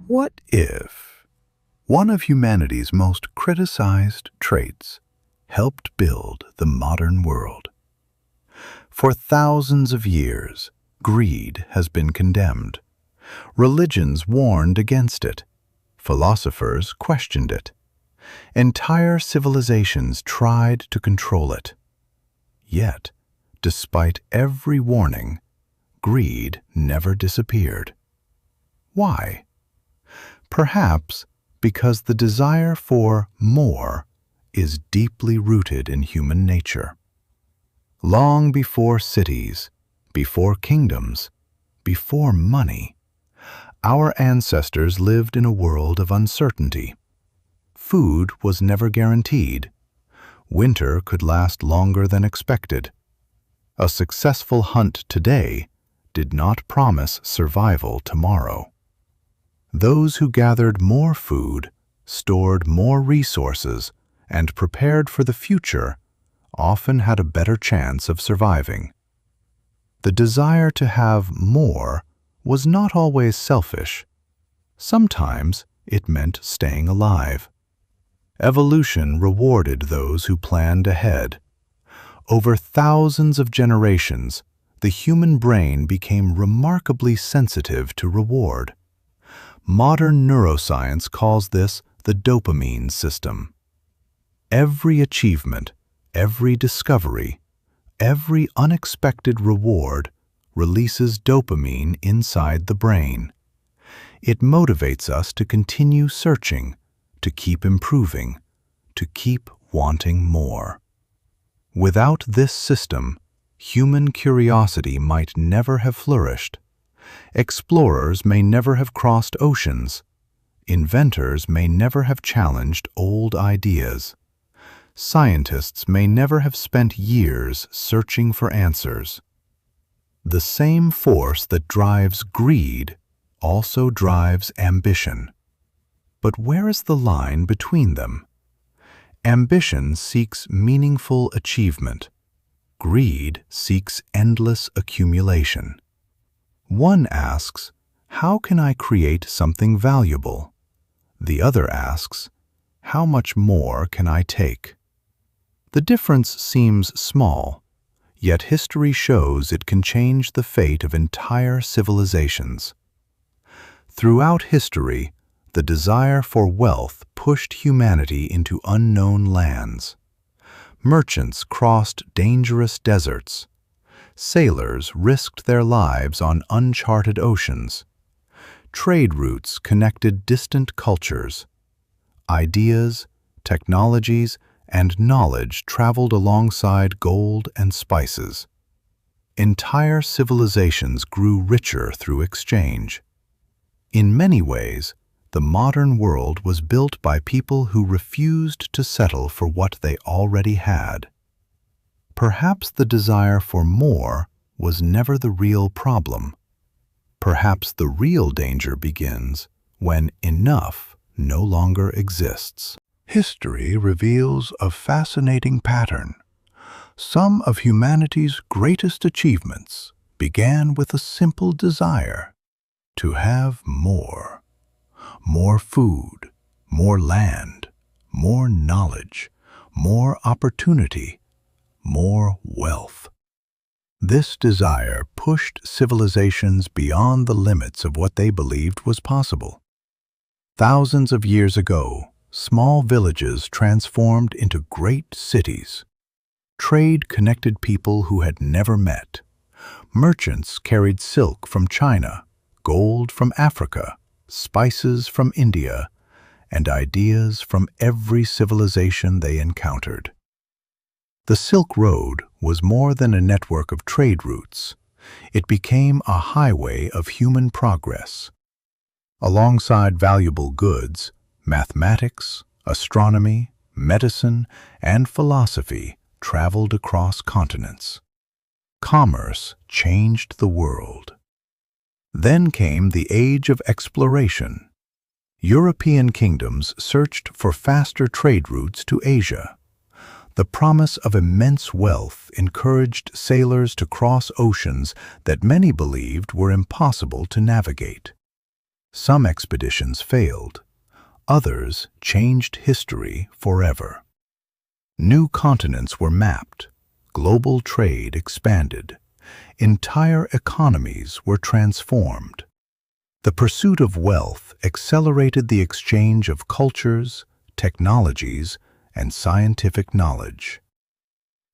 What if one of humanity's most criticized traits helped build the modern world? For thousands of years, greed has been condemned. Religions warned against it. Philosophers questioned it. Entire civilizations tried to control it. Yet, despite every warning, greed never disappeared. Why? Perhaps because the desire for more is deeply rooted in human nature. Long before cities, before kingdoms, before money, our ancestors lived in a world of uncertainty. Food was never guaranteed. Winter could last longer than expected. A successful hunt today did not promise survival tomorrow. Those who gathered more food, stored more resources, and prepared for the future often had a better chance of surviving. The desire to have more was not always selfish. Sometimes it meant staying alive. Evolution rewarded those who planned ahead. Over thousands of generations, the human brain became remarkably sensitive to reward. Modern neuroscience calls this the dopamine system. Every achievement, every discovery, every unexpected reward releases dopamine inside the brain. It motivates us to continue searching, to keep improving, to keep wanting more. Without this system, human curiosity might never have flourished. Explorers may never have crossed oceans. Inventors may never have challenged old ideas. Scientists may never have spent years searching for answers. The same force that drives greed also drives ambition. But where is the line between them? Ambition seeks meaningful achievement. Greed seeks endless accumulation. One asks, how can I create something valuable? The other asks, how much more can I take? The difference seems small, yet history shows it can change the fate of entire civilizations. Throughout history, the desire for wealth pushed humanity into unknown lands. Merchants crossed dangerous deserts. Sailors risked their lives on uncharted oceans. Trade routes connected distant cultures. Ideas, technologies, and knowledge traveled alongside gold and spices. Entire civilizations grew richer through exchange. In many ways, the modern world was built by people who refused to settle for what they already had. Perhaps the desire for more was never the real problem. Perhaps the real danger begins when enough no longer exists. History reveals a fascinating pattern. Some of humanity's greatest achievements began with a simple desire to have more. More food, more land, more knowledge, more opportunity, more wealth. This desire pushed civilizations beyond the limits of what they believed was possible. Thousands of years ago, small villages transformed into great cities. Trade connected people who had never met. Merchants carried silk from China, gold from Africa, spices from India, and ideas from every civilization they encountered. The Silk Road was more than a network of trade routes. It became a highway of human progress. Alongside valuable goods, mathematics, astronomy, medicine, and philosophy traveled across continents. Commerce changed the world. Then came the age of exploration. European kingdoms searched for faster trade routes to Asia. The promise of immense wealth encouraged sailors to cross oceans that many believed were impossible to navigate. Some expeditions failed. Others changed history forever. New continents were mapped. Global trade expanded. Entire economies were transformed. The pursuit of wealth accelerated the exchange of cultures, technologies, and scientific knowledge.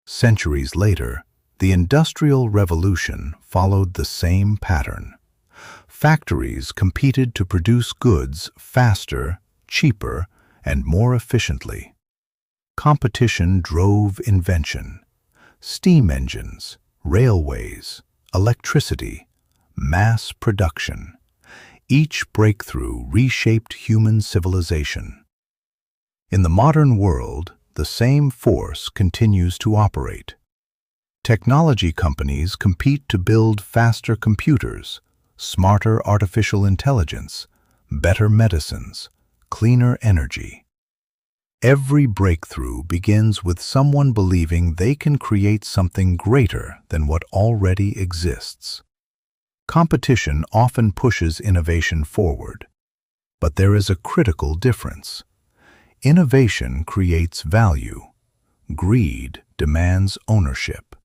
Centuries later, the Industrial Revolution followed the same pattern. Factories competed to produce goods faster, cheaper, and more efficiently. Competition drove invention. Steam engines, railways, electricity, mass production. Each breakthrough reshaped human civilization. In the modern world, the same force continues to operate. Technology companies compete to build faster computers, smarter artificial intelligence, better medicines, cleaner energy. Every breakthrough begins with someone believing they can create something greater than what already exists. Competition often pushes innovation forward. But there is a critical difference. Innovation creates value. Greed demands ownership.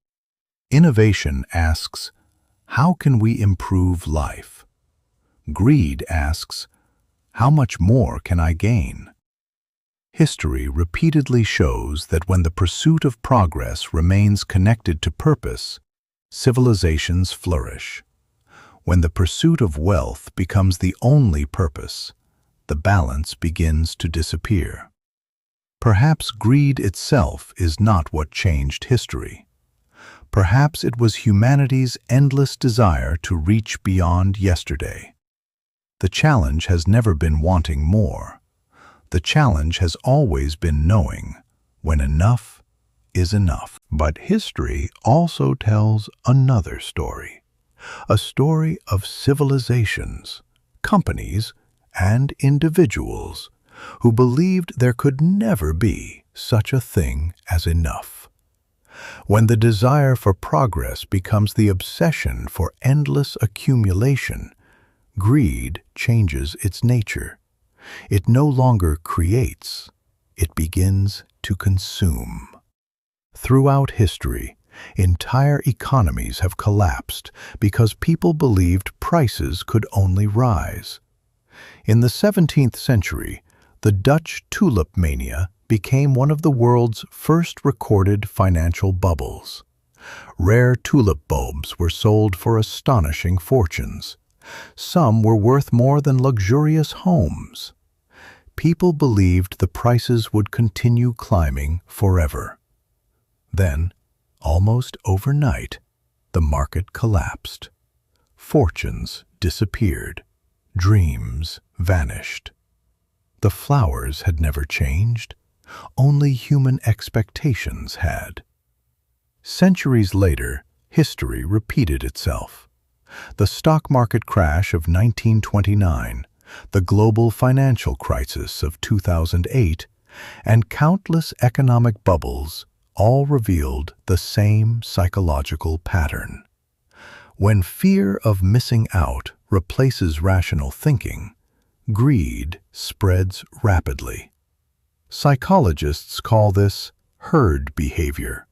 Innovation asks, how can we improve life? Greed asks, how much more can I gain? History repeatedly shows that when the pursuit of progress remains connected to purpose, civilizations flourish. When the pursuit of wealth becomes the only purpose, the balance begins to disappear. Perhaps greed itself is not what changed history. Perhaps it was humanity's endless desire to reach beyond yesterday. The challenge has never been wanting more. The challenge has always been knowing when enough is enough. But history also tells another story. A story of civilizations, companies, and individuals who believed there could never be such a thing as enough. When the desire for progress becomes the obsession for endless accumulation, greed changes its nature. It no longer creates, it begins to consume. Throughout history, entire economies have collapsed because people believed prices could only rise. In the 17th century, the Dutch Tulip Mania became one of the world's first recorded financial bubbles. Rare tulip bulbs were sold for astonishing fortunes. Some were worth more than luxurious homes. People believed the prices would continue climbing forever. Then, almost overnight, the market collapsed. Fortunes disappeared. Dreams vanished. The flowers had never changed. Only human expectations had. Centuries later, history repeated itself. The stock market crash of 1929, the global financial crisis of 2008, and countless economic bubbles all revealed the same psychological pattern. When fear of missing out replaces rational thinking, greed spreads rapidly. Psychologists call this herd behavior.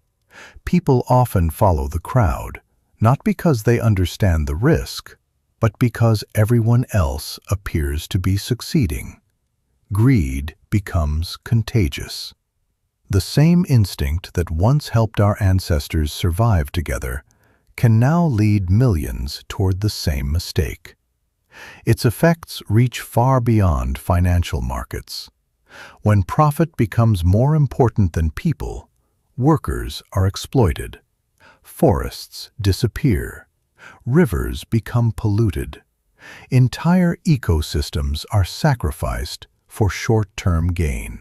People often follow the crowd, not because they understand the risk, but because everyone else appears to be succeeding. Greed becomes contagious. The same instinct that once helped our ancestors survive together can now lead millions toward the same mistake. Its effects reach far beyond financial markets. When profit becomes more important than people, workers are exploited. Forests disappear. Rivers become polluted. Entire ecosystems are sacrificed for short-term gain.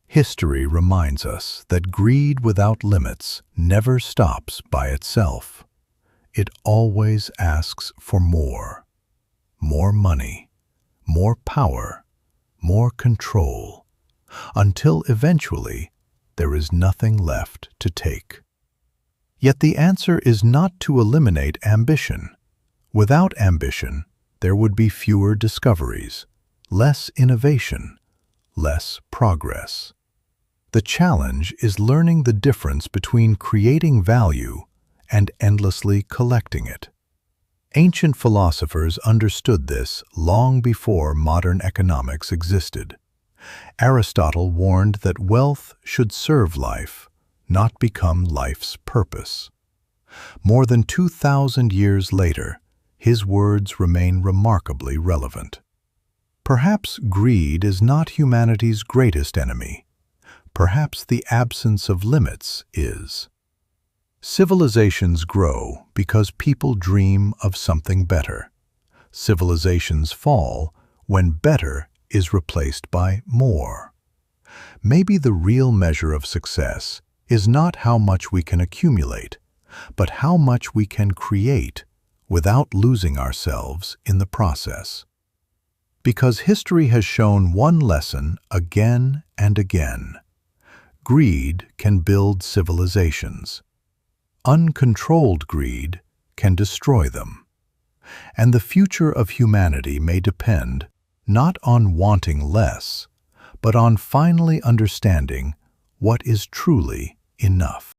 History reminds us that greed without limits never stops by itself. It always asks for more. More money, more power, more control, until eventually there is nothing left to take. Yet the answer is not to eliminate ambition. Without ambition, there would be fewer discoveries, less innovation, less progress. The challenge is learning the difference between creating value and endlessly collecting it. Ancient philosophers understood this long before modern economics existed. Aristotle warned that wealth should serve life, not become life's purpose. More than 2,000 years later, his words remain remarkably relevant. Perhaps greed is not humanity's greatest enemy. Perhaps the absence of limits is. Civilizations grow because people dream of something better. Civilizations fall when better is replaced by more. Maybe the real measure of success is not how much we can accumulate, but how much we can create without losing ourselves in the process. Because history has shown one lesson again and again. Greed can build civilizations. Uncontrolled greed can destroy them. And the future of humanity may depend not on wanting less, but on finally understanding what is truly enough.